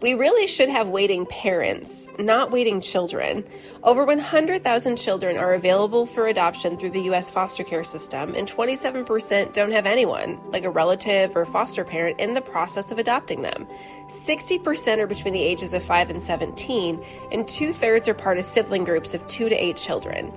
We really should have waiting parents, not waiting children. Over 100,000 children are available for adoption through the U.S. foster care system, and 27% don't have anyone, like a relative or foster parent, in the process of adopting them. 60% are between the ages of 5 and 17, and 2/3 are part of sibling groups of 2 to 8 children.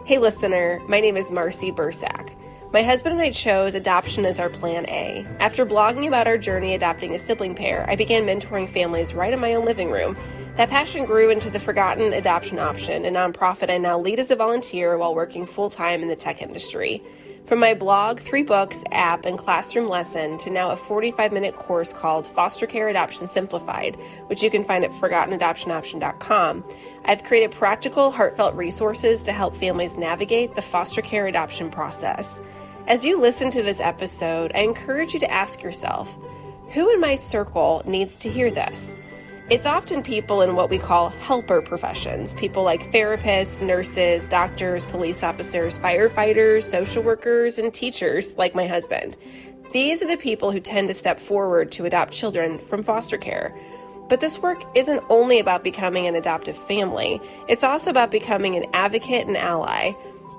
Hey listener, my name is Marcy Bursack. My husband and I chose adoption as our plan A. After blogging about our journey adopting a sibling pair, I began mentoring families right in my own living room. That passion grew into the Forgotten Adoption Option, a nonprofit I now lead as a volunteer while working full-time in the tech industry. From my blog, 3 books, app, and classroom lesson to now a 45-minute course called Foster Care Adoption Simplified, which you can find at ForgottenAdoptionOption.com, I've created practical, heartfelt resources to help families navigate the foster care adoption process. As you listen to this episode, I encourage you to ask yourself, who in my circle needs to hear this? It's often people in what we call helper professions, people like therapists, nurses, doctors, police officers, firefighters, social workers, and teachers like my husband. These are the people who tend to step forward to adopt children from foster care. But this work isn't only about becoming an adoptive family, it's also about becoming an advocate and ally.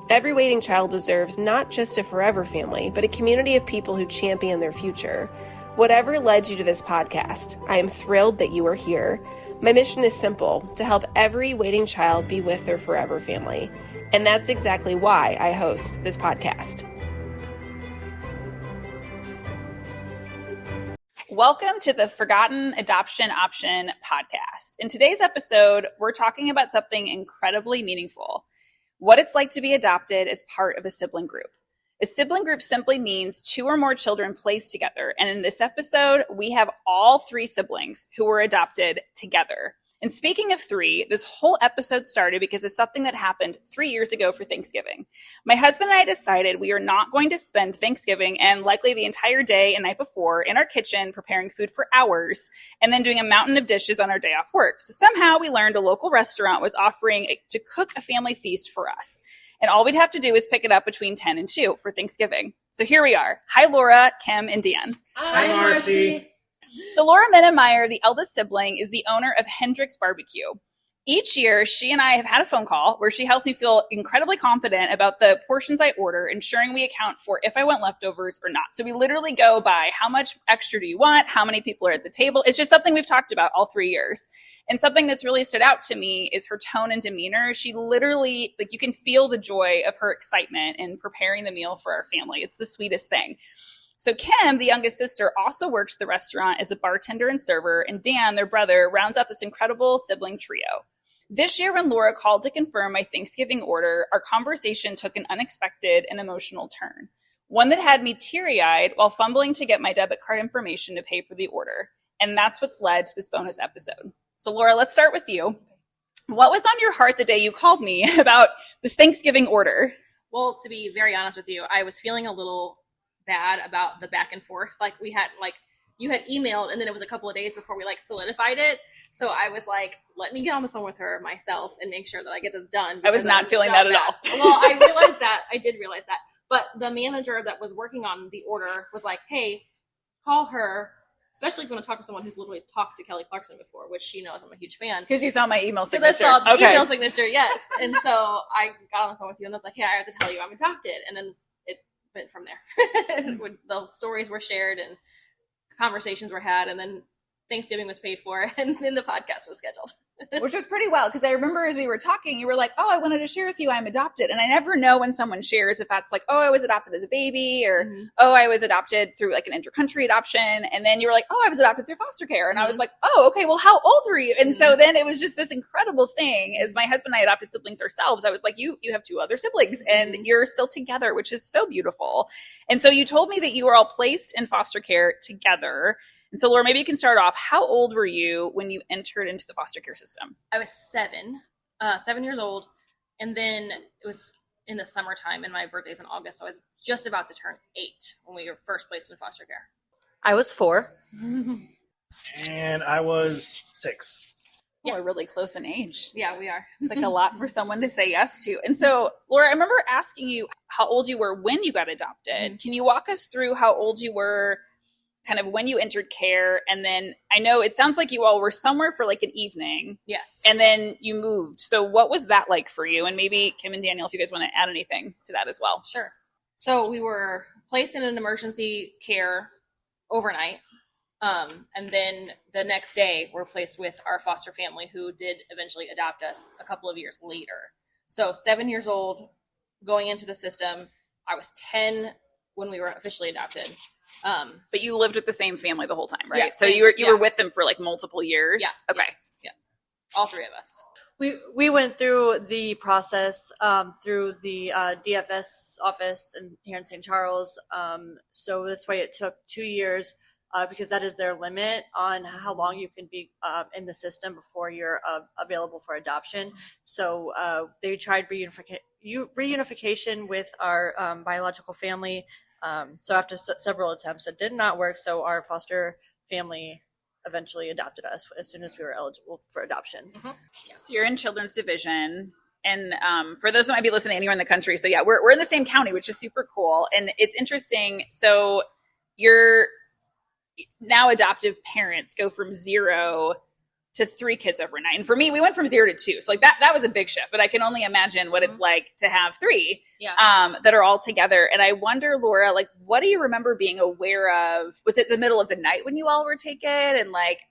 Every waiting child deserves not just a forever family, but a community of people who champion their future. Whatever led you to this podcast, I am thrilled that you are here. My mission is simple, to help every waiting child be with their forever family. And that's exactly why I host this podcast. Welcome to the Forgotten Adoption Option podcast. In today's episode, we're talking about something incredibly meaningful: what it's like to be adopted as part of a sibling group. A sibling group simply means 2 or more children placed together. And in this episode, we have all 3 siblings who were adopted together. And speaking of 3, this whole episode started because of something that happened 3 years ago for Thanksgiving. My husband and I decided we are not going to spend Thanksgiving and likely the entire day and night before in our kitchen preparing food for hours and then doing a mountain of dishes on our day off work. So somehow we learned a local restaurant was offering to cook a family feast for us. And all we'd have to do is pick it up between 10 and 2 for Thanksgiving. So here we are. Hi, Laura, Kim, and Dan. Hi, Marcy. So Laura Mennemeyer, the eldest sibling, is the owner of Hendrick's Barbecue. Each year, she and I have had a phone call where she helps me feel incredibly confident about the portions I order, ensuring we account for if I want leftovers or not. So we literally go by how much extra do you want? How many people are at the table? It's just something we've talked about all 3 years. And something that's really stood out to me is her tone and demeanor. She literally, you can feel the joy of her excitement in preparing the meal for our family. It's the sweetest thing. So Kim, the youngest sister, also works the restaurant as a bartender and server, and Dan, their brother, rounds out this incredible sibling trio. This year, when Laura called to confirm my Thanksgiving order, our conversation took an unexpected and emotional turn, one that had me teary-eyed while fumbling to get my debit card information to pay for the order. And that's what's led to this bonus episode. So Laura, let's start with you. What was on your heart the day you called me about this Thanksgiving order? Well, to be very honest with you, I was feeling a little bad about the back and forth. You had emailed, and then it was a couple of days before we solidified it. So I was like, let me get on the phone with her myself and make sure that I get this done. I was not feeling that at all. Well, I realized that. I did realize that. But the manager that was working on the order was like, hey, call her, especially if you want to talk to someone who's literally talked to Kelly Clarkson before, which she knows I'm a huge fan. Because you saw my email signature. Because I saw the email signature, yes. And so I got on the phone with you, and I was like, hey, I have to tell you I'm adopted. And then it went from there. The stories were shared and conversations were had, and then Thanksgiving was paid for, and then the podcast was scheduled. Which was pretty wild, because I remember as we were talking, you were like, oh, I wanted to share with you I'm adopted. And I never know when someone shares if that's like, oh, I was adopted as a baby, or oh, I was adopted through an intercountry adoption. And then you were like, oh, I was adopted through foster care. And I was like, oh, okay, well, how old were you? And so then it was just this incredible thing. As my husband and I adopted siblings ourselves, I was like, you have 2 other siblings and you're still together, which is so beautiful. And so you told me that you were all placed in foster care together. And so, Laura, maybe you can start off. How old were you when you entered into the foster care system? I was 7 years old. And then it was in the summertime, and my birthday's in August. So I was just about to turn 8 when we were first placed in foster care. I was 4. And I was 6. Yeah, we're really close in age. Yeah, we are. It's a lot for someone to say yes to. And so, Laura, I remember asking you how old you were when you got adopted. Can you walk us through how old you were kind of when you entered care, and then I know it sounds like you all were somewhere for like an evening. Yes. And then you moved. So what was that like for you? And maybe Kim and Daniel, if you guys want to add anything to that as well. Sure. So we were placed in an emergency care overnight. And then the next day we're placed with our foster family who did eventually adopt us a couple of years later. So 7 years old going into the system. I was 10 when we were officially adopted. But you lived with the same family the whole time, right? Yeah, so you were with them for like multiple years? Yeah. Okay. Yes, yeah. All three of us. We went through the process through the DFS office here in St. Charles. So that's why it took 2 years because that is their limit on how long you can be in the system before you're available for adoption. So they tried reunification with our biological family. So after several attempts, it did not work. So our foster family eventually adopted us as soon as we were eligible for adoption. Mm-hmm. Yeah. So you're in Children's Division. And for those that might be listening anywhere in the country, so yeah, we're in the same county, which is super cool. And it's interesting. So your now adoptive parents go from 0 to 3 kids overnight. And for me, we went from 0 to 2. So like that was a big shift, but I can only imagine what it's like to have 3 that are all together. And I wonder, Laura, like, what do you remember being aware of? Was it the middle of the night when you all were taken? And like,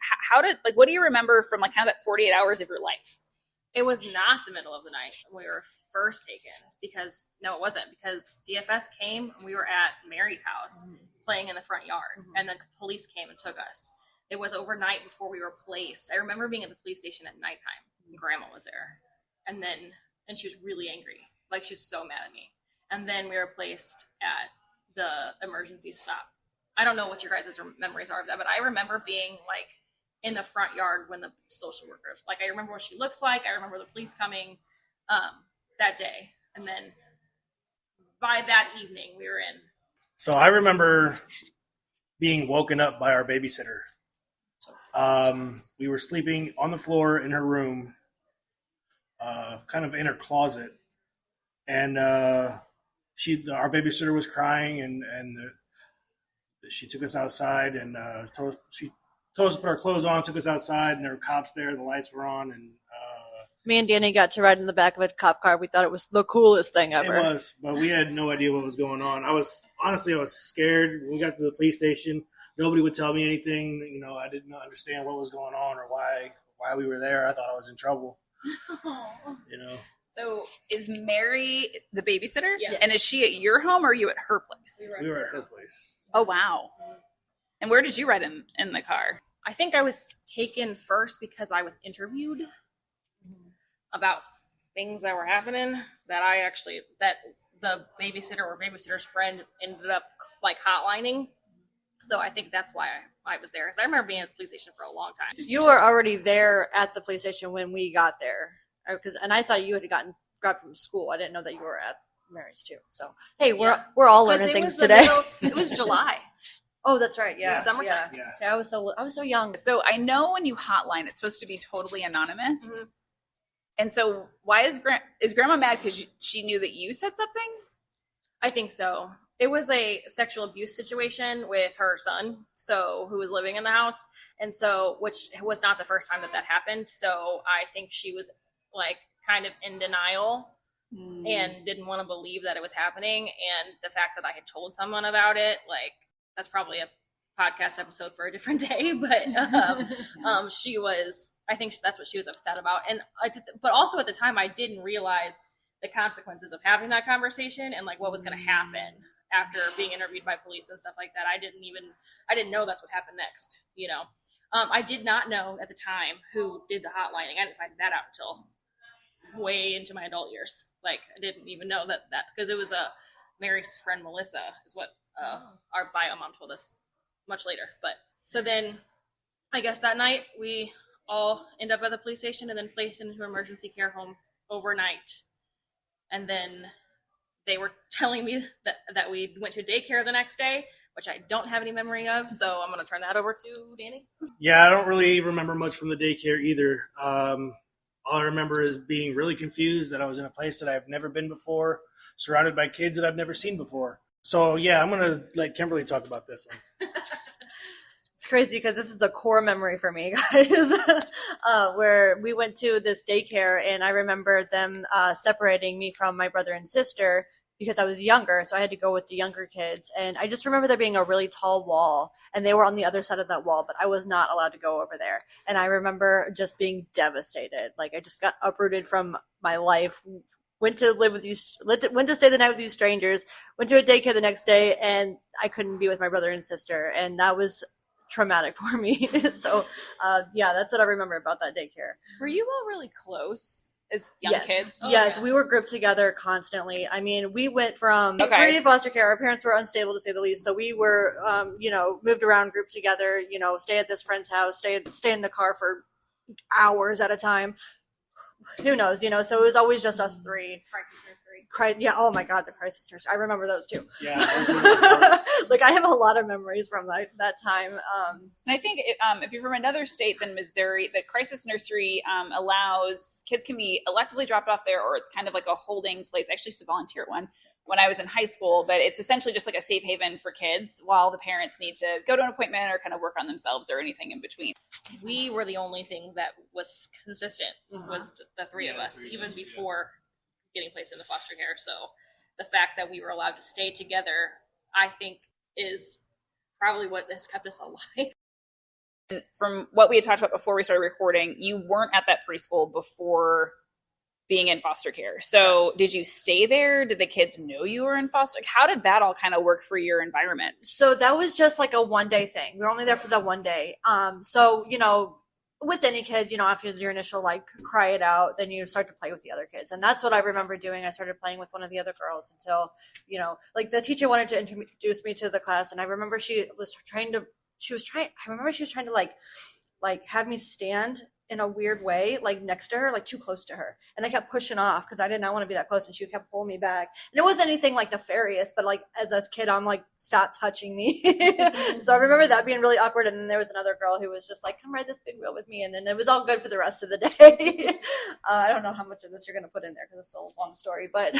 what do you remember from like kind of that 48 hours of your life? It was not the middle of the night when we were first taken because DFS came and we were at Mary's house playing in the front yard and the police came and took us. It was overnight before we were placed. I remember being at the police station at nighttime. Grandma was there. And she was really angry. Like, she was so mad at me. And then we were placed at the emergency stop. I don't know what your guys' memories are of that, but I remember being, like, in the front yard when the social workers, like, I remember what she looks like. I remember the police coming that day. And then by that evening, we were in. So I remember being woken up by our babysitter. We were sleeping on the floor in her room, kind of in her closet, and our babysitter was crying, and she took us outside and told us to put our clothes on, took us outside, and there were cops there, the lights were on, and me and Danny got to ride in the back of a cop car. We thought it was the coolest thing ever. It was, but we had no idea what was going on. I was scared. When we got to the police station, nobody would tell me anything. You know, I didn't understand what was going on or why we were there. I thought I was in trouble. You know. So is Mary the babysitter? Yeah. And is she at your home or are you at her place? We were at her place. Oh, wow. And where did you ride in the car? I think I was taken first because I was interviewed about things that were happening that the babysitter or babysitter's friend ended up like hotlining. So I think that's why I was there. Because I remember being at the police station for a long time. You were already there at the police station when we got there. And I thought you had gotten grabbed from school. I didn't know that you were at Mary's too. So, hey, we're all learning things today. It was July. Oh, that's right. Yeah. It was summertime. Yeah. See, I was so young. So I know when you hotline, it's supposed to be totally anonymous. Mm-hmm. And so why is Grandma mad because she knew that you said something? I think so. It was a sexual abuse situation with her son, who was living in the house. And so, which was not the first time that happened. So I think she was like kind of in denial and didn't want to believe that it was happening. And the fact that I had told someone about it, like, that's probably a podcast episode for a different day, but I think that's what she was upset about. And but also at the time I didn't realize the consequences of having that conversation and like what was going to happen after being interviewed by police and stuff like that. I didn't know that's what happened next, you know. I did not know at the time who did the hotlining. I didn't find that out until way into my adult years. Like, I didn't even know that because it was Mary's friend Melissa is what our bio mom told us much later. But so then I guess that night we all end up at the police station and then placed into an emergency care home overnight. And then they were telling me that we went to daycare the next day, which I don't have any memory of. So I'm going to turn that over to Danny. Yeah, I don't really remember much from the daycare either. All I remember is being really confused that I was in a place that I've never been before, surrounded by kids that I've never seen before. So, yeah, I'm going to let Kimberly talk about this one. crazy because this is a core memory for me, guys. Where we went to this daycare, and I remember them separating me from my brother and sister because I was younger, so I had to go with the younger kids. And I just remember there being a really tall wall, and they were on the other side of that wall, but I was not allowed to go over there. And I remember just being devastated. Like, I just got uprooted from my life. Went to stay the night with these strangers, went to a daycare the next day, and I couldn't be with my brother and sister. And that was traumatic for me. So, yeah, that's what I remember about that daycare. Were you all really close as young kids? Yes, we were grouped together constantly. I mean, we went from pre-foster care. Our parents were unstable, to say the least. So we were, moved around, grouped together, stay at this friend's house, stay in the car for hours at a time. Who knows, so it was always just us three. Crisis nursery. Yeah, oh my God, the crisis nursery. I remember those too. Yeah. Like, I have a lot of memories from that time. And I think if you're from another state than Missouri, the crisis nursery allows kids can be electively dropped off there, or it's kind of like a holding place. I actually used to volunteer at one when I was in high school, but it's essentially just like a safe haven for kids while the parents need to go to an appointment or kind of work on themselves or anything in between. We were the only thing that was consistent, was the three of us, even before getting placed into foster care. So the fact that we were allowed to stay together, I think, is probably what has kept us alive. From what we had talked about before we started recording, you weren't at that preschool before being in foster care. So did you stay there? Did the kids know you were in foster? How did that all kind of work for your environment? So that was just like a one-day thing. We were only there for that one day. So, with any kid, after your initial, cry it out, then you start to play with the other kids. And that's what I remember doing. I started playing with one of the other girls until, the teacher wanted to introduce me to the class. And I remember she was trying to have me stand in a weird way, next to her, too close to her. And I kept pushing off because I did not want to be that close, and she kept pulling me back. And it wasn't anything nefarious, but as a kid, I'm stop touching me. So I remember that being really awkward. And then there was another girl who was just come ride this big wheel with me. And then it was all good for the rest of the day. I don't know how much of this you're going to put in there because it's a long story, but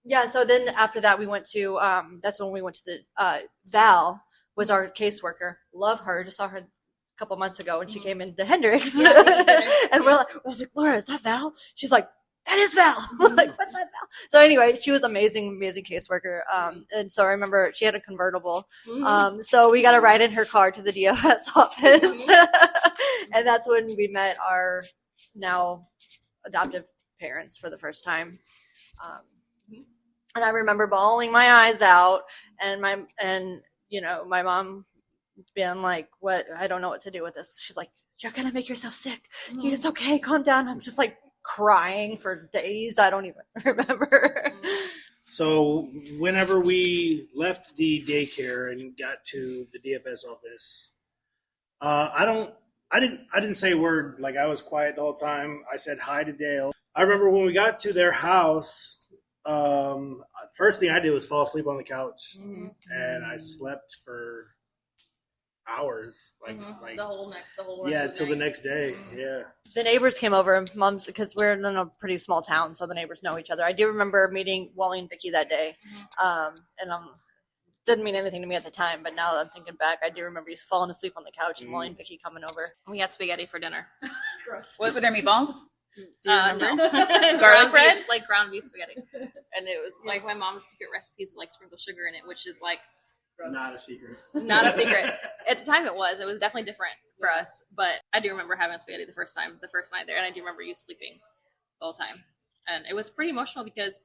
yeah. So then after that, we went to, that's when we went to the, Val was our caseworker. Love her. Just saw her couple months ago, and she came into Hendrix. And we're like, Laura, is that Val? She's like, that is Val. What's that, Val? So anyway, she was amazing caseworker. And so I remember she had a convertible. So we got a ride in her car to the DFS office. And that's when we met our now adoptive parents for the first time. And I remember bawling my eyes out, and my mom being like, what? I don't know what to do with this. She's like, you're going to make yourself sick. It's okay. Calm down. I'm just crying for days. I don't even remember. So whenever we left the daycare and got to the DFS office, I didn't say a word. I was quiet the whole time. I said hi to Dale. I remember when we got to their house, first thing I did was fall asleep on the couch, and I slept for hours, the whole till the next day. Yeah, the neighbors came over, mom's, because we're in a pretty small town, so the neighbors know each other. I do remember meeting Wally and Vicky that day. And didn't mean anything to me at the time, but now that I'm thinking back, I do remember falling asleep on the couch and Wally and Vicky coming over. We had spaghetti for dinner. Gross. What, were there meatballs? No. Garlic bread? Ground beef spaghetti. And it was my mom's secret recipes to sprinkle sugar in it, which is gross. Not a secret. Not a secret. At the time it was definitely different for us, but I do remember having spaghetti the first night there, and I do remember you sleeping the whole time. And it was pretty emotional because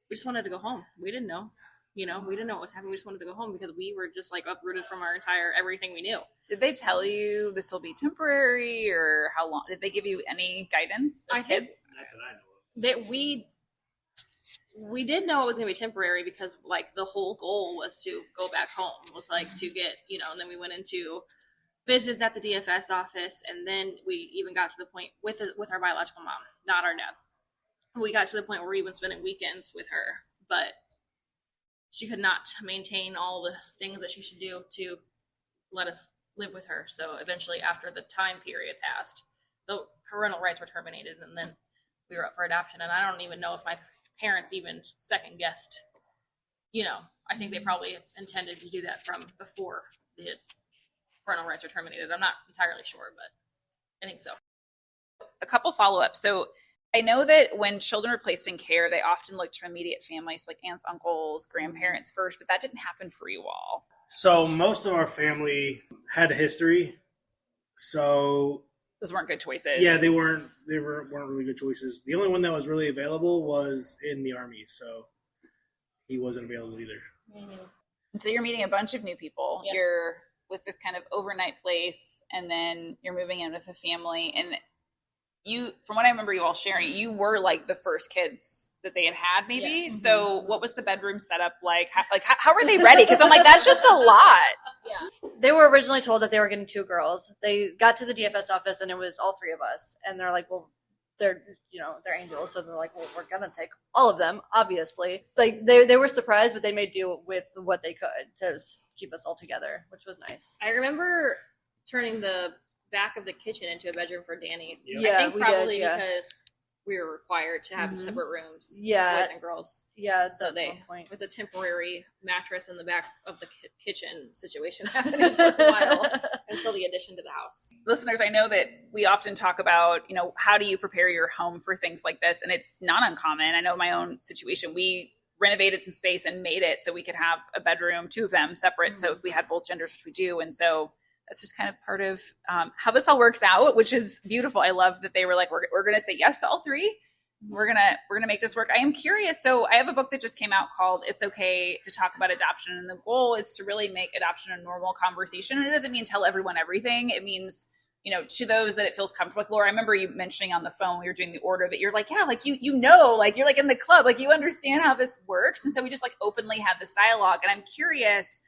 we just wanted to go home. We didn't know. We didn't know what was happening. We just wanted to go home because we were just uprooted from our entire everything we knew. Did they tell you this will be temporary, or how long? Did they give you any guidance as kids? Not that I know of. That we did know it was going to be temporary because the whole goal was to go back home, was to get, and then we went into visits at the DFS office, and then we even got to the point with our biological mom, not our dad. We got to the point where we even spending weekends with her, but she could not maintain all the things that she should do to let us live with her. So eventually, after the time period passed, the parental rights were terminated, and then we were up for adoption. And I don't even know if my parents even second guessed. I think they probably intended to do that from before the parental rights are terminated. I'm not entirely sure, but I think so. A couple follow-ups. So I know that when children are placed in care, they often look to immediate families, like aunts, uncles, grandparents first, but that didn't happen for you all. So most of our family had a history. So Those weren't good choices. yeah, they weren't really good choices. The only one that was really available was in the Army, so he wasn't available either. Mm-hmm. And so you're meeting a bunch of new people. Yep. You're with this kind of overnight place, and then you're moving in with a family. And you, from what I remember you all sharing, you were like the first kids that they had maybe. Yes. So what was the bedroom setup like? How were they ready? Because I'm like, that's just a lot. Yeah. They were originally told that they were getting 2 girls. They got to the DFS office and it was all 3 of us. And they're like, well, they're angels. So they're like, well, we're going to take all of them, obviously. Like they were surprised, but they made do with what they could to keep us all together, which was nice. I remember turning the back of the kitchen into a bedroom for Danny. Yep. Yeah, I think probably did, because we were required to have separate rooms, boys and girls. Yeah, so it was a temporary mattress in the back of the kitchen situation happening for a while until the addition to the house. Listeners, I know that we often talk about, how do you prepare your home for things like this? And it's not uncommon. I know my own situation, we renovated some space and made it so we could have a bedroom, 2 of them separate. Mm-hmm. So if we had both genders, which we do. And so that's just kind of part of how this all works out, which is beautiful. I love that they were like, we're going to say yes to all 3. We're going to make this work. I am curious. So I have a book that just came out called It's Okay to Talk About Adoption. And the goal is to really make adoption a normal conversation. And it doesn't mean tell everyone everything. It means, to those that it feels comfortable. Like Laura, I remember you mentioning on the phone, we were doing the order that you're like, yeah, like like you're like in the club, like you understand how this works. And so we just like openly had this dialogue. And I'm curious,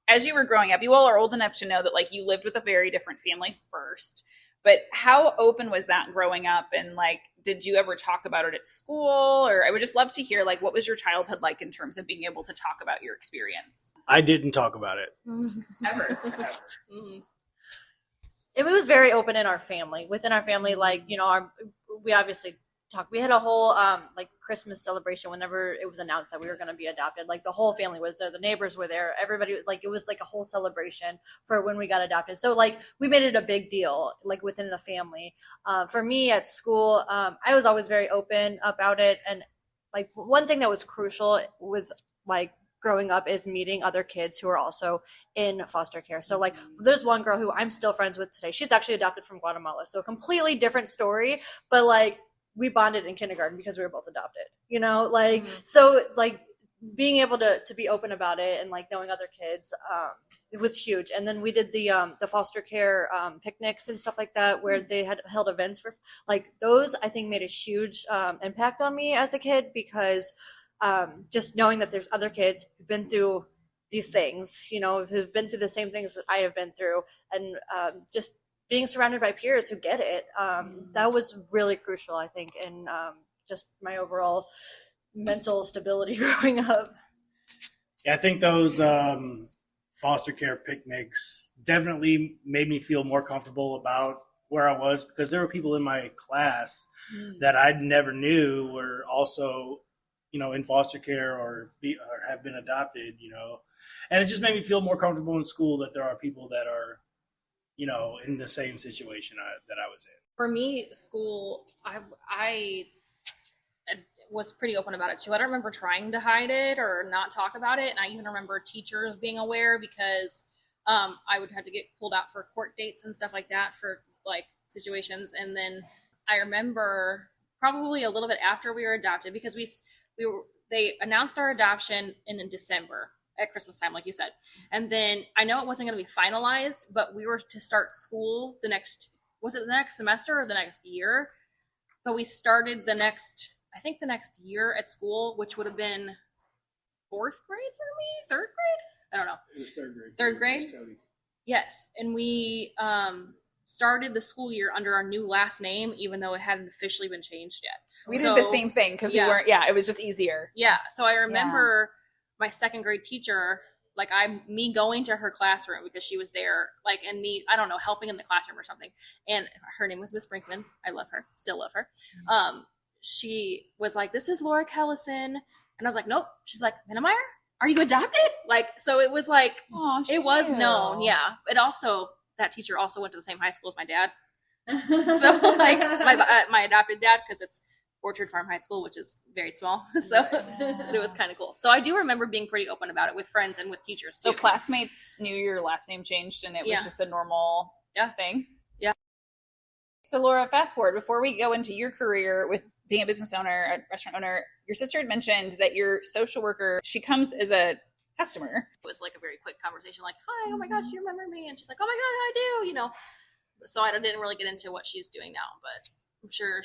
as you were growing up, you all are old enough to know that like you lived with a very different family first, but how open was that growing up? And like, did you ever talk about it at school? Or I would just love to hear, like, what was your childhood like in terms of being able to talk about your experience? I didn't talk about it. Ever. Mm-hmm. It was very open in our family. Within our family, like, we obviously talked. We had a whole like Christmas celebration whenever it was announced that we were going to be adopted. Like the whole family was there. The neighbors were there. Everybody was like, it was like a whole celebration for when we got adopted. So like we made it a big deal, like within the family. For me at school, I was always very open about it. And like one thing that was crucial with like growing up is meeting other kids who are also in foster care. So like there's one girl who I'm still friends with today. She's actually adopted from Guatemala. So a completely different story, but like we bonded in kindergarten because we were both adopted, so like being able to be open about it and like knowing other kids, it was huge. And then we did the foster care picnics and stuff like that, where they had held events for like those. I think made a huge impact on me as a kid, because just knowing that there's other kids who've been through these things, who've been through the same things that I have been through, and just being surrounded by peers who get it, that was really crucial, I think, in just my overall mental stability growing up. Yeah, I think those foster care picnics definitely made me feel more comfortable about where I was, because there were people in my class that I never knew were also, in foster care or have been adopted, and it just made me feel more comfortable in school that there are people that are, in the same situation that I was in. For me, school, I was pretty open about it too. I don't remember trying to hide it or not talk about it. And I even remember teachers being aware, because I would have to get pulled out for court dates and stuff like that for like situations. And then I remember probably a little bit after we were adopted, because they announced our adoption in December at Christmas time, like you said. And then I know it wasn't going to be finalized, but we were to start school the next semester or the next year? But we started the next year at school, which would have been 4th grade for me, 3rd grade? I don't know. It was 3rd grade. 3rd grade? Yes. And we started the school year under our new last name, even though it hadn't officially been changed yet. We did the same thing because we weren't, it was just easier. Yeah. So I remember my 2nd grade teacher, like me going to her classroom because she was there, like, and me, I don't know, helping in the classroom or something. And her name was Miss Brinkman. I love her, still love her. She was like, "This is Laura Kellison." And I was like, "Nope." She's like, "Minnemeyer?" are you adopted? Like, so it was like, Oh, it was known. Yeah. It also, that teacher also went to the same high school as my dad. So like my adopted dad, because it's Orchard Farm High School, which is very small. So but it was kind of cool. So I do remember being pretty open about it with friends and with teachers too. So classmates knew your last name changed and it was just a normal thing? Yeah. So Laura, fast forward, before we go into your career with being a business owner, a restaurant owner, your sister had mentioned that your social worker, she comes as a customer. It was like a very quick conversation, like, hi, oh my gosh, you remember me? And she's like, oh my God, I do, you know. So I didn't really get into what she's doing now, but I'm sure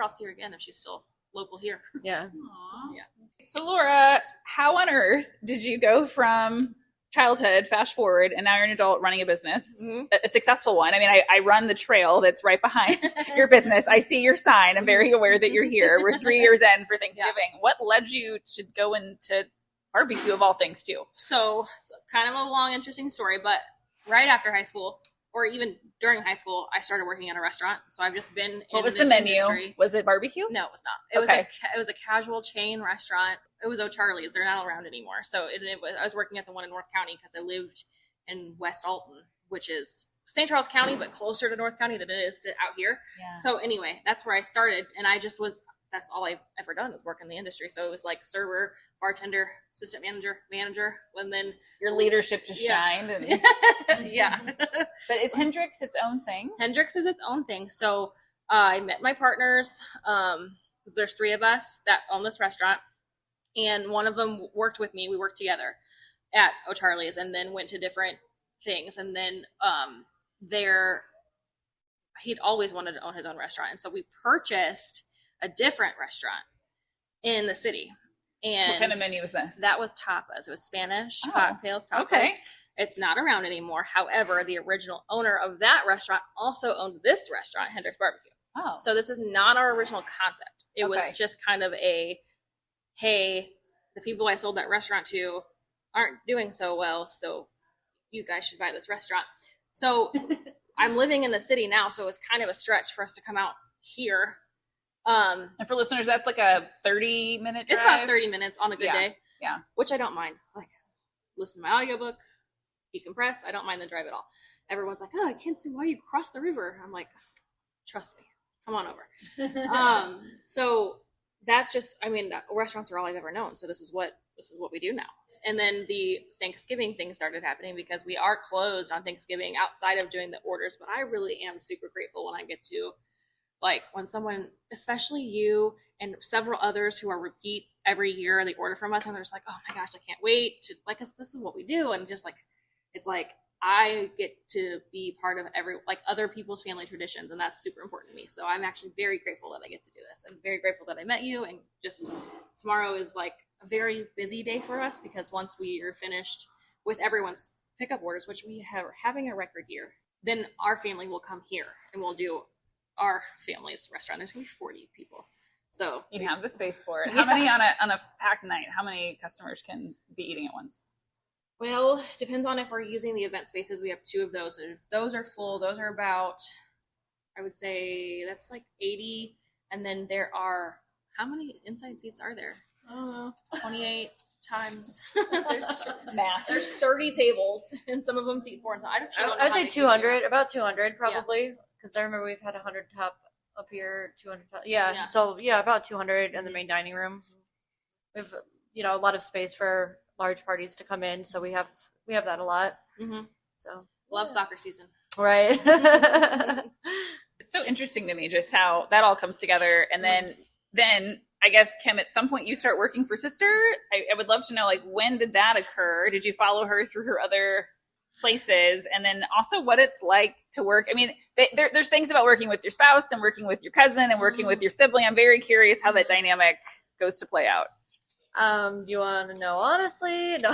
I'll see her again if she's still local here. Yeah. Aww. Yeah. So Laura, how on earth did you go from childhood, fast forward, and now you're an adult running a business, a successful one? I mean, I run the trail that's right behind your business. I see your sign. I'm very aware that you're here. We're 3 years in for Thanksgiving. Yeah. What led you to go into barbecue of all things too? So kind of a long, interesting story, but right after high school, or even during high school, I started working at a restaurant. So I've just been in What was the menu? Industry. Was it barbecue? No, it was not. It was a casual chain restaurant. It was O'Charlie's. They're not around anymore. So I was working at the one in North County because I lived in West Alton, which is St. Charles County, but closer to North County than it is to out here. Yeah. So anyway, that's where I started. And that's all I've ever done is work in the industry. So it was like server, bartender, assistant manager, and then your leadership just shined. And... yeah. But is Hendrix its own thing? Hendrix is its own thing. So I met my partners. There's 3 of us that own this restaurant, and one of them worked with me. We worked together at O'Charlie's, and then went to different things. And then he'd always wanted to own his own restaurant, and so we purchased a different restaurant in the city. And what kind of menu was this? That was tapas. It was Spanish cocktails, tapas. Okay. It's not around anymore. However, the original owner of that restaurant also owned this restaurant, Hendrix Barbecue. Oh. So this is not our original concept. It was just kind of hey, the people I sold that restaurant to aren't doing so well, so you guys should buy this restaurant. So I'm living in the city now, so it's kind of a stretch for us to come out here. And for listeners, that's like a 30-minute drive? It's about 30 minutes on a good day. Yeah. Which I don't mind. Like, listen to my audiobook, decompress. I don't mind the drive at all. Everyone's like, oh, I can't see why you crossed the river. I'm like, trust me. Come on over. So that's just, I mean, restaurants are all I've ever known. So this is what we do now. And then the Thanksgiving thing started happening because we are closed on Thanksgiving outside of doing the orders. But I really am super grateful when I get to, like, when someone, especially you and several others who are repeat every year, they order from us and they're just like, oh my gosh, I can't wait to, like, this is what we do. And just like, it's like, I get to be part of other people's family traditions. And that's super important to me. So I'm actually very grateful that I get to do this. I'm very grateful that I met you. And just tomorrow is like a very busy day for us because once we are finished with everyone's pickup orders, which we are having a record year, then our family will come here and we'll do our family's restaurant. There's gonna be 40 people, so you have the space for it. How many on a packed night? How many customers can be eating at once? Well, depends on if we're using the event spaces. We have 2 of those, and if those are full, those are about, I would say that's like 80. And then there are, how many inside seats are there? I don't know, 28 times. There's 30 tables, and some of them seat 4. And I would say 200, about 200 probably. Yeah. Because I remember we've had 100 top up here, 200 top. Yeah. So, about 200 in the main dining room. We've, a lot of space for large parties to come in. So we have that a lot. Mm-hmm. So love soccer season. Right. It's so interesting to me just how that all comes together. And then I guess, Kim, at some point you start working for Sister. I would love to know, like, when did that occur? Did you follow her through her other places, and then also what it's like to work? I mean, there's things about working with your spouse and working with your cousin and working with your sibling. I'm very curious how that dynamic goes to play out. You want to know honestly? No.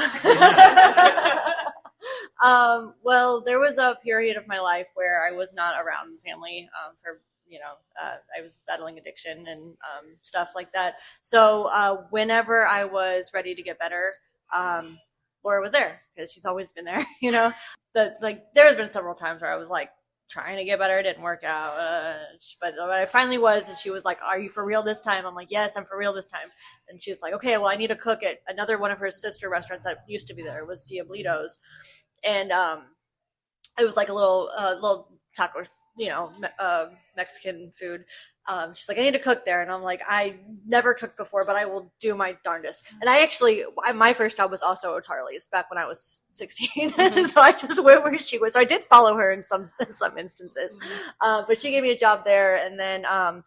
Well, there was a period of my life where I was not around family for I was battling addiction and stuff like that. So whenever I was ready to get better, Laura was there because she's always been there. There's been several times where I was like trying to get better. It didn't work out. But I finally was, and she was like, "Are you for real this time?" I'm like, "Yes, I'm for real this time." And she's like, "Okay, well, I need to cook at another one of her sister restaurants that used to be there. It was Diablitos, and it was like a little taco, Mexican food. She's like, I need to cook there. And I'm like, I never cooked before, but I will do my darndest. And my first job was also at Charlie's back when I was 16. So I just went where she was. So I did follow her in some instances. But she gave me a job there. And then, then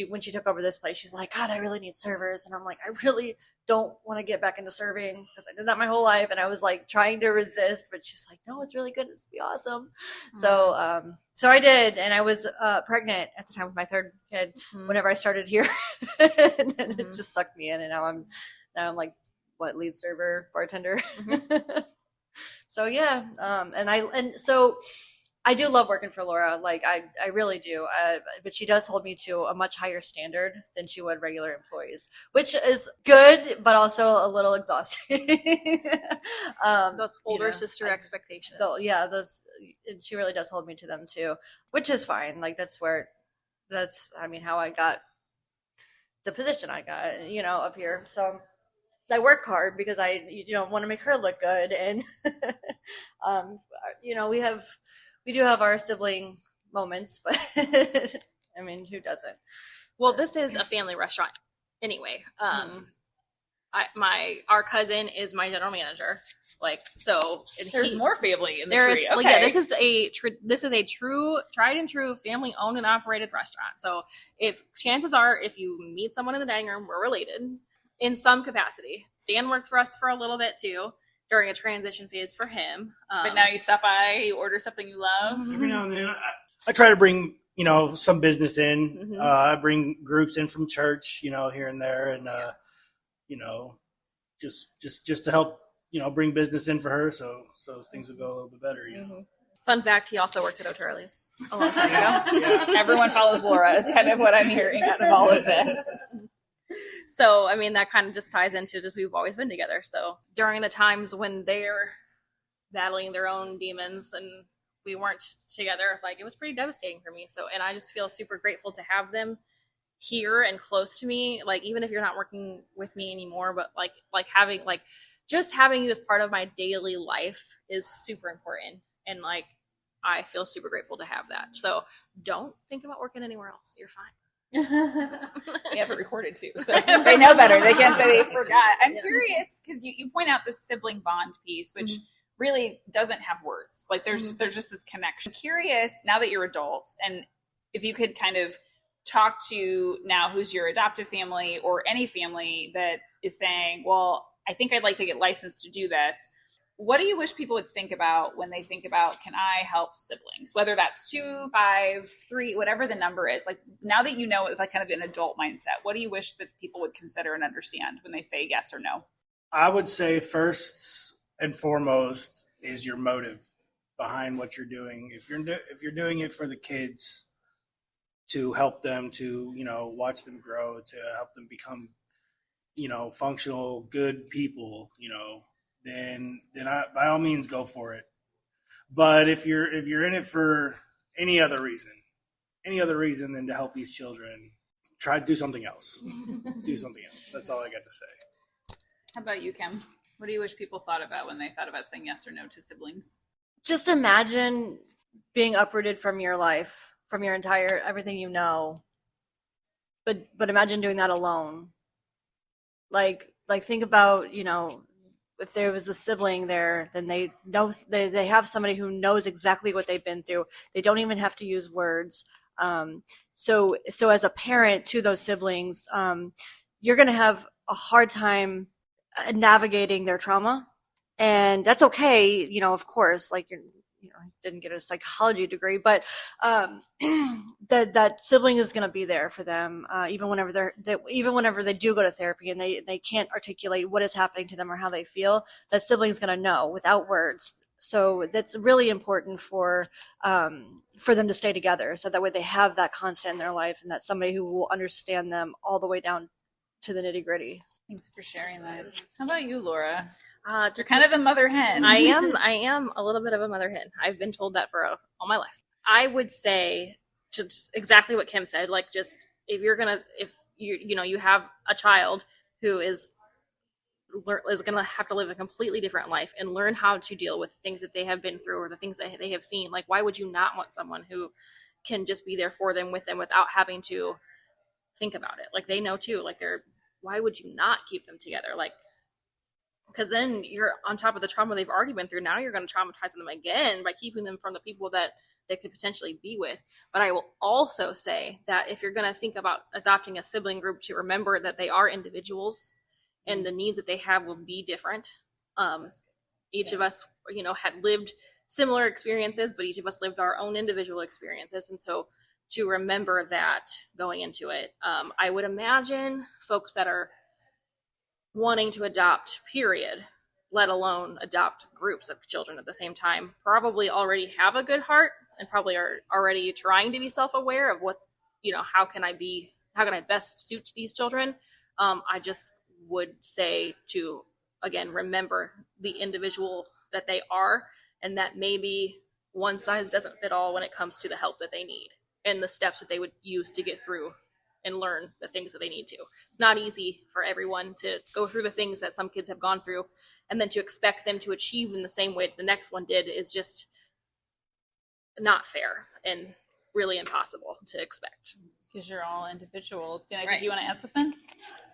when she took over this place, she's like, God, I really need servers. And I'm like, I really don't want to get back into serving because I did that my whole life. And I was like trying to resist, but she's like, no, it's really good. It's be awesome. So I did. And I was pregnant at the time with my third kid whenever I started here. And then it just sucked me in. And now I'm like, lead server, bartender. So yeah. So I do love working for Laura. Like I really do. But she does hold me to a much higher standard than she would regular employees, which is good, but also a little exhausting. Those older sister expectations. She really does hold me to them too, which is fine. Like that's how I got the position I got, up here. So I work hard because I want to make her look good. And, we do have our sibling moments, but I mean, who doesn't? Well, this is a family restaurant anyway. Our cousin is my general manager. There's more family in the tree. Okay. Yeah, this is a true, tried and true, family owned and operated restaurant. So chances are, if you meet someone in the dining room, we're related in some capacity. Dan worked for us for a little bit too, during a transition phase for him. But now you stop by, you order something you love. Every now and then, I try to bring, some business in. I bring groups in from church, here and there, and just to help, bring business in for her, so things will go a little bit better. Fun fact: he also worked at O'Charlie's a long time ago. Yeah. Everyone follows Laura is kind of what I'm hearing out of all of this. So, I mean, that kind of just ties into we've always been together. So during the times when they're battling their own demons and we weren't together, it was pretty devastating for me. So, and I just feel super grateful to have them here and close to me. Even if you're not working with me anymore, but having you as part of my daily life is super important. And I feel super grateful to have that. So don't think about working anywhere else. You're fine. We have it recorded too, so they know better. They can't say they forgot. I'm curious because you point out this sibling bond piece, which really doesn't have words. There's just this connection. I'm curious now that you're adults, and if you could kind of talk to now who's your adoptive family or any family that is saying, well, I think I'd like to get licensed to do this. What do you wish people would think about when they think about, can I help siblings? Whether that's 2, 5, 3, whatever the number is. Now that you know it with kind of an adult mindset, what do you wish that people would consider and understand when they say yes or no? I would say first and foremost is your motive behind what you're doing. If you're doing it for the kids, to help them, to watch them grow, to help them become functional, good people, then by all means go for it. But if you're in it for any other reason than to help these children, try to do something else. Do something else. That's all I got to say. How about you, Kim? What do you wish people thought about when they thought about saying yes or no to siblings? Just imagine being uprooted from your life, from your entire everything you know. But imagine doing that alone. Think about, if there was a sibling there, then they know they have somebody who knows exactly what they've been through. They don't even have to use words. So as a parent to those siblings, you're going to have a hard time navigating their trauma, and that's okay. Of course, didn't get a psychology degree, but that sibling is going to be there for them, even whenever they do go to therapy and they can't articulate what is happening to them or how they feel. That sibling is going to know without words. So that's really important for them to stay together, so that way they have that constant in their life and that somebody who will understand them all the way down to the nitty gritty. Thanks for sharing that. How about you, Laura? You're kind of the mother hen. I am a little bit of a mother hen. I've been told that for all my life. I would say just exactly what Kim said. Like, just if you have a child who is going to have to live a completely different life and learn how to deal with things that they have been through or the things that they have seen. Like, why would you not want someone who can just be there for them, with them, without having to think about it? Like, they know too, like, why would you not keep them together? Like, because then you're on top of the trauma they've already been through. Now you're going to traumatize them again by keeping them from the people that they could potentially be with. But I will also say that if you're going to think about adopting a sibling group, to remember that they are individuals and the needs that they have will be different. Each of us, had lived similar experiences, but each of us lived our own individual experiences. And so to remember that going into it, I would imagine folks that are wanting to adopt, period, let alone adopt groups of children at the same time, probably already have a good heart and probably are already trying to be self-aware of what, how can I best suit these children? I just would say to, again, remember the individual that they are, and that maybe one size doesn't fit all when it comes to the help that they need and the steps that they would use to get through and learn the things that they need to. It's not easy for everyone to go through the things that some kids have gone through, and then to expect them to achieve in the same way that the next one did is just not fair and really impossible to expect. Because you're all individuals. Dan, I think you want to add something?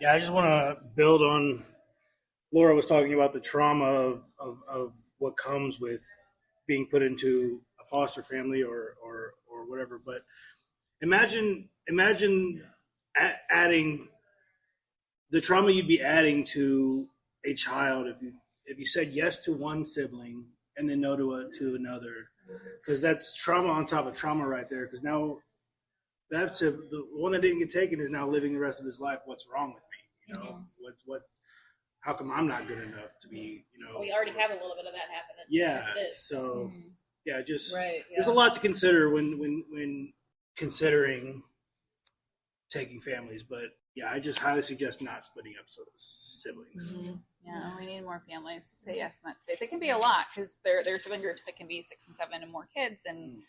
Yeah, I just want to build on Laura was talking about the trauma of what comes with being put into a foster family or whatever. But imagine adding the trauma you'd be adding to a child if you said yes to one sibling and then no to another, because that's trauma on top of trauma right there. Because now the one that didn't get taken is now living the rest of his life. What's wrong with me? What? How come I'm not good enough to be? We already have a little bit of that happening. Yeah. So just Right, there's a lot to consider when considering taking families, but yeah, I just highly suggest not splitting up siblings. Mm-hmm. Yeah, we need more families to say yes in that space. It can be a lot because there are sibling groups that can be 6 and 7 and more kids, and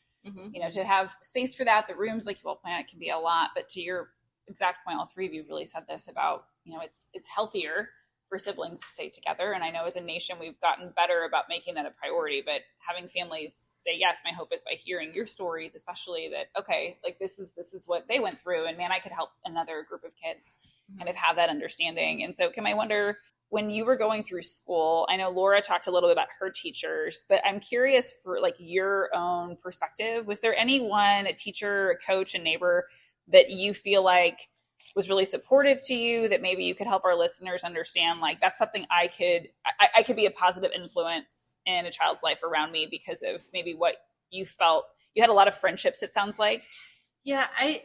to have space for that, the rooms, like you all point out, can be a lot. But to your exact point, all three of you have really said this about it's healthier for siblings to stay together. And I know as a nation, we've gotten better about making that a priority, but having families say, yes, my hope is by hearing your stories, especially that, okay, like this is what they went through, and man, I could help another group of kids kind of have that understanding. And so Kim, I wonder, when you were going through school, I know Laura talked a little bit about her teachers, but I'm curious for like your own perspective. Was there anyone, a teacher, a coach, a neighbor that you feel like was really supportive to you, that maybe you could help our listeners understand, like, that's something I could be a positive influence in a child's life around me because of maybe what you felt? You had a lot of friendships, it sounds like. Yeah, I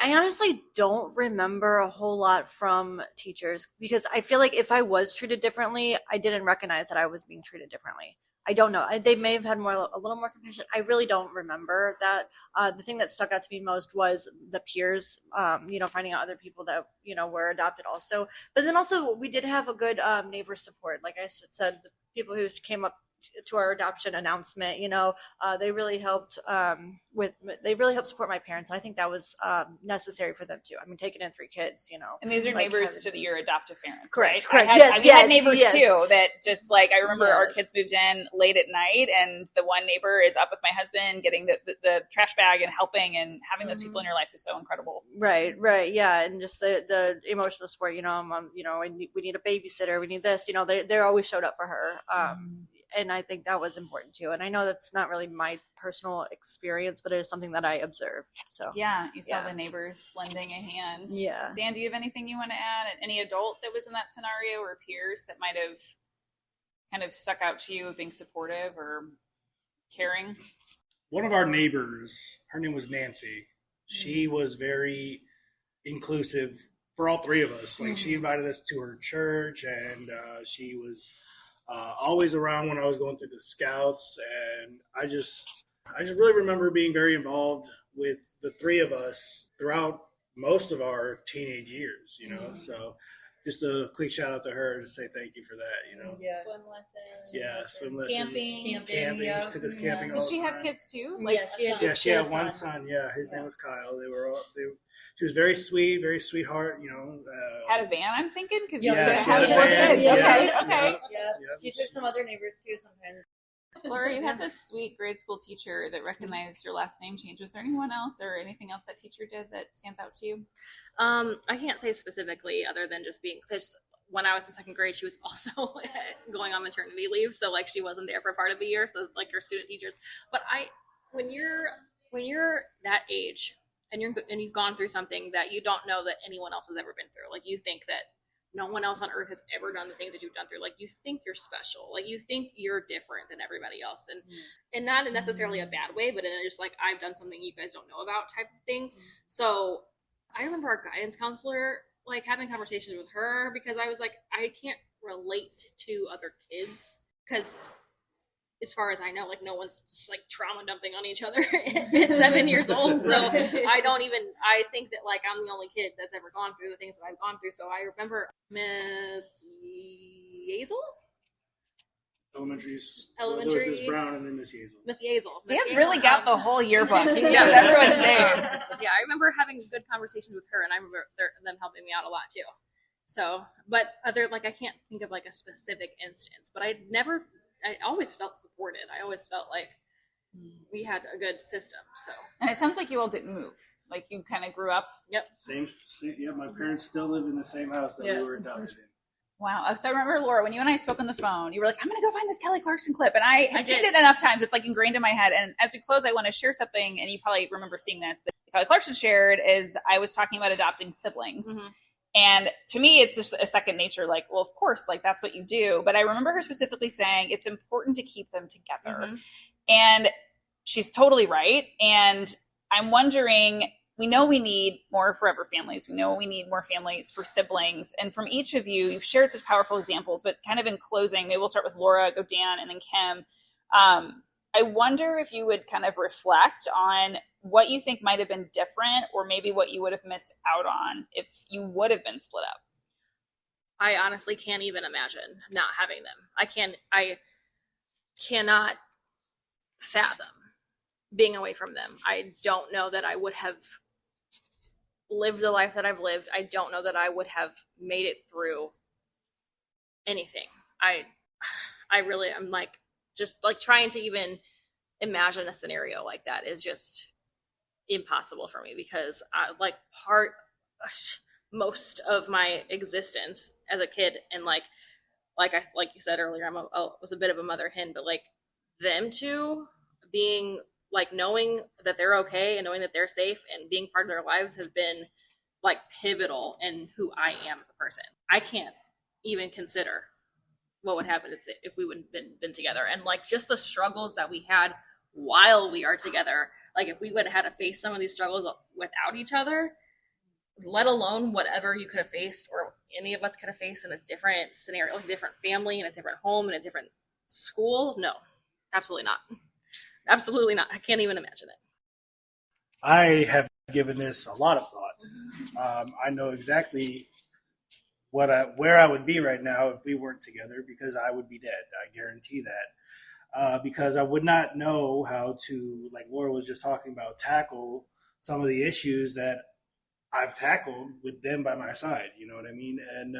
honestly don't remember a whole lot from teachers because I feel like if I was treated differently, I didn't recognize that I was being treated differently. I don't know. They may have had a little more compassion. I really don't remember that. The thing that stuck out to me most was the peers, finding out other people that, were adopted also. But then also we did have a good neighbor support. Like I said, the people who came up to our adoption announcement, they really helped support my parents. I think that was necessary for them too. I mean, taking in 3 kids, And these are neighbors to your adoptive parents, correct? Right? Correct. We had neighbors too that just like, I remember our kids moved in late at night, and the one neighbor is up with my husband getting the trash bag and helping, and having those people in your life is so incredible. Right. Yeah. And just the emotional support, we need a babysitter. We need this, they always showed up for her. And I think that was important too. And I know that's not really my personal experience, but it is something that I observed. So yeah, you saw the neighbors lending a hand. Yeah. Dan, do you have anything you want to add? Any adult that was in that scenario or peers that might have kind of stuck out to you of being supportive or caring? One of our neighbors, her name was Nancy. She was very inclusive for all 3 of us. Like she invited us to her church, and she was always around when I was going through the scouts, and I just really remember being very involved with the 3 of us throughout most of our teenage years, So just a quick shout out to her to say thank you for that. You know, Yeah. Swim lessons. yeah, swim lessons, Camping. Yeah. She took us camping. Did all she the have time. kids too? Yeah, she had Yeah, just she had a one son. son. Yeah, his name was Kyle. They were all. She was very sweet, very sweetheart. You know, Had a van, I'm thinking, because Yeah, you she had a four van, kids. yeah. Okay, Yeah. okay. Yeah, Yep. she took some other neighbors too sometimes. Laura, you had this sweet grade school teacher that recognized your last name change. Was there anyone else or anything else that teacher did that stands out to you? I can't say specifically other than just being, because when I was in second grade, she was also going on maternity leave. So like she wasn't there for part of the year. So like her student teachers, but when you're that age and you've gone through something that you don't know that anyone else has ever been through, like you think that no one else on earth has ever done the things that you've done through. Like you think you're special, like you think you're different than everybody else, and not in necessarily a bad way, but in just like I've done something you guys don't know about type of thing. So I remember our guidance counselor like having conversations with her because I was like, I can't relate to other kids because as far as I know, like no one's just like trauma dumping on each other at 7 years old. So I think that like I'm the only kid that's ever gone through the things that I've gone through. So I remember Miss Yazel? Elementary. Elementary. There was Miss Brown and then Miss Yazel. Miss Yazel. Dan's really got the whole yearbook. He knows Yeah. everyone's name. Yeah, I remember having good conversations with her, and I remember them helping me out a lot too. So, but other like I can't think of like a specific instance, but I always felt supported. I always felt like we had a good system. So, And it sounds like you all didn't move. Like you kind of grew up. Same. Yeah, my parents still live in the same house that we were adopted in. Wow. So I remember, Laura, when you and I spoke on the phone, you were like, I'm going to go find this Kelly Clarkson clip. And I have seen it enough times. It's like ingrained in my head. And as we close, I want to share something. And you probably remember seeing this. That Kelly Clarkson shared is I was talking about adopting siblings. Mm-hmm. And to me, it's just a second nature. Like, well, of course, like that's what you do. But I remember her specifically saying it's important to keep them together. Mm-hmm. And she's totally right. And I'm wondering, we know we need more forever families. We know we need more families for siblings. And from each of you, you've shared such powerful examples, but kind of in closing, maybe we'll start with Laura, go Dan, and then Kim. I wonder if you would kind of reflect on what you think might have been different or maybe what you would have missed out on if you would have been split up. I honestly can't even imagine not having them. I cannot fathom being away from them. I don't know that I would have lived the life that I've lived. I don't know that I would have made it through anything. I'm like, just like trying to even imagine a scenario like that is just impossible for me because most of my existence as a kid and like you said earlier, I was a bit of a mother hen, but like them two being like knowing that they're okay and knowing that they're safe and being part of their lives has been like pivotal in who I am as a person. I can't even consider what would happen if we would have been together and like just the struggles that we had while we are together. Like if we would have had to face some of these struggles without each other, let alone whatever you could have faced or any of us could have faced in a different scenario, like a different family, in a different home, in a different school. No, absolutely not. Absolutely not. I can't even imagine it. I have given this a lot of thought. I know exactly where I would be right now if we weren't together because I would be dead. I guarantee that. Because I would not know how to, like Laura was just talking about, tackle some of the issues that I've tackled with them by my side. You know what I mean? And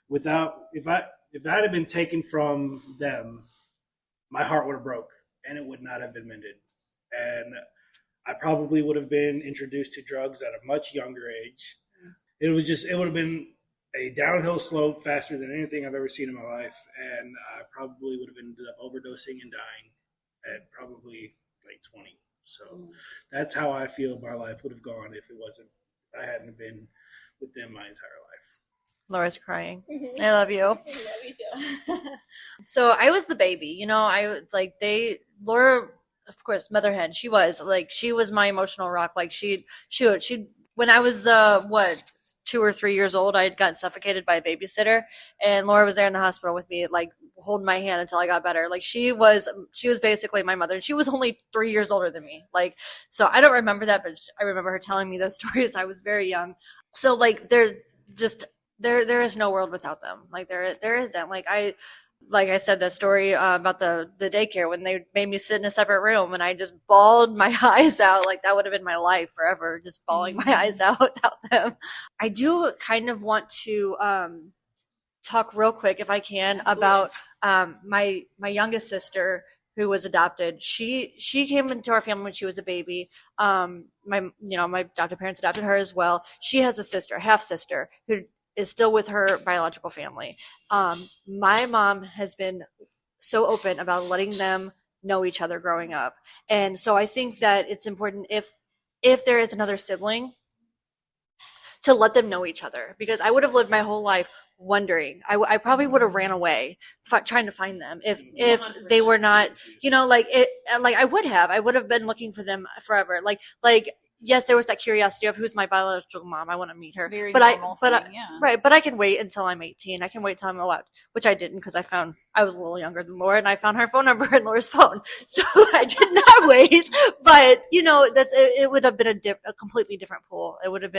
if that had been taken from them, my heart would have broke and it would not have been mended. And I probably would have been introduced to drugs at a much younger age. It would have been a downhill slope faster than anything I've ever seen in my life. And I probably would have ended up overdosing and dying at probably like 20. So that's how I feel my life would have gone if I hadn't been with them my entire life. Laura's crying. Mm-hmm. I love you. I love you too. So I was the baby, Laura, of course, mother hen. She was my emotional rock. Like she when I was 2 or 3 years old, I had gotten suffocated by a babysitter, and Laura was there in the hospital with me, like holding my hand until I got better. Like she was basically my mother, and she was only 3 years older than me. Like, so I don't remember that, but I remember her telling me those stories. I was very young. So like, they're just there is no world without them. Like there isn't. Like I said, that story about the daycare when they made me sit in a separate room and I just bawled my eyes out. Like that would have been my life forever, just bawling my eyes out without them. I do kind of want to talk real quick, if I can, about my youngest sister who was adopted. She came into our family when she was a baby. My adopted parents adopted her as well. She has a sister, half sister, who is still with her biological family. My mom has been so open about letting them know each other growing up. And so I think that it's important if there is another sibling to let them know each other, because I would have lived my whole life wondering. I probably would have ran away trying to find them if they were not, I would have been looking for them forever. Like yes, there was that curiosity of who's my biological mom. I want to meet her. Right. But I can wait until I'm 18. I can wait till I'm allowed, which I didn't, because I was a little younger than Laura and I found her phone number in Laura's phone. So I did not wait, but it would have been a completely different pool. I would have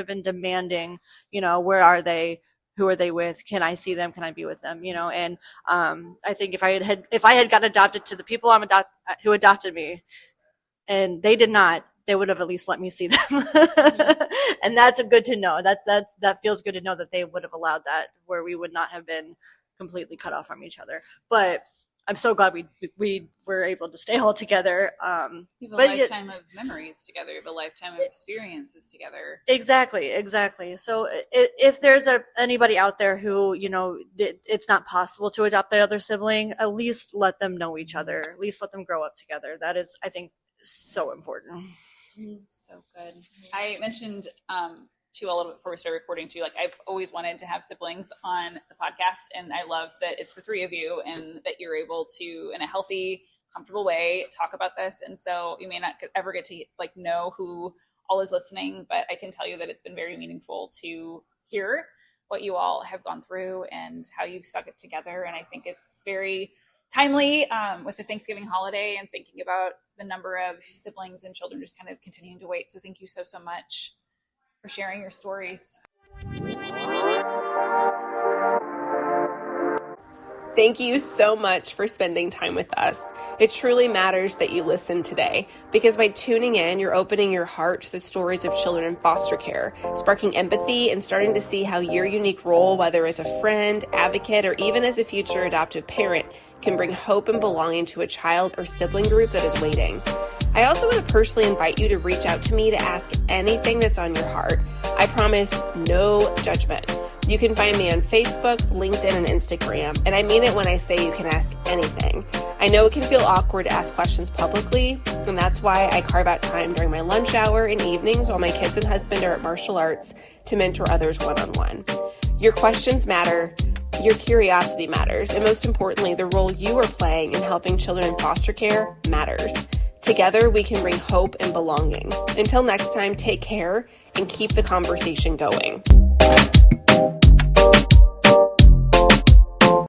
been demanding, where are they? Who are they with? Can I see them? Can I be with them? And I think if I had gotten adopted to the people who adopted me, and they did not, they would have at least let me see them. And that's good to know. That feels good to know that they would have allowed that, where we would not have been completely cut off from each other. But I'm so glad we were able to stay all together. You have a lifetime of memories together. You have a lifetime of experiences together. Exactly. So if there's anybody out there who, it's not possible to adopt the other sibling, at least let them know each other. At least let them grow up together. That is, I think, so important. So good. I mentioned too a little bit before we started recording too, like I've always wanted to have siblings on the podcast, and I love that it's the three of you and that you're able to, in a healthy, comfortable way, talk about this. And so you may not ever get to know who all is listening, but I can tell you that it's been very meaningful to hear what you all have gone through and how you've stuck it together. And I think it's very timely with the Thanksgiving holiday and thinking about the number of siblings and children just kind of continuing to wait. So thank you so much for sharing your stories. Thank you so much for spending time with us. It truly matters that you listen today, because by tuning in, you're opening your heart to the stories of children in foster care, sparking empathy and starting to see how your unique role, whether as a friend, advocate, or even as a future adoptive parent, can bring hope and belonging to a child or sibling group that is waiting. I also want to personally invite you to reach out to me to ask anything that's on your heart. I promise no judgment. You can find me on Facebook, LinkedIn, and Instagram, and I mean it when I say you can ask anything. I know it can feel awkward to ask questions publicly, and that's why I carve out time during my lunch hour and evenings while my kids and husband are at martial arts to mentor others one-on-one. Your questions matter, your curiosity matters, and most importantly, the role you are playing in helping children in foster care matters. Together, we can bring hope and belonging. Until next time, take care and keep the conversation going.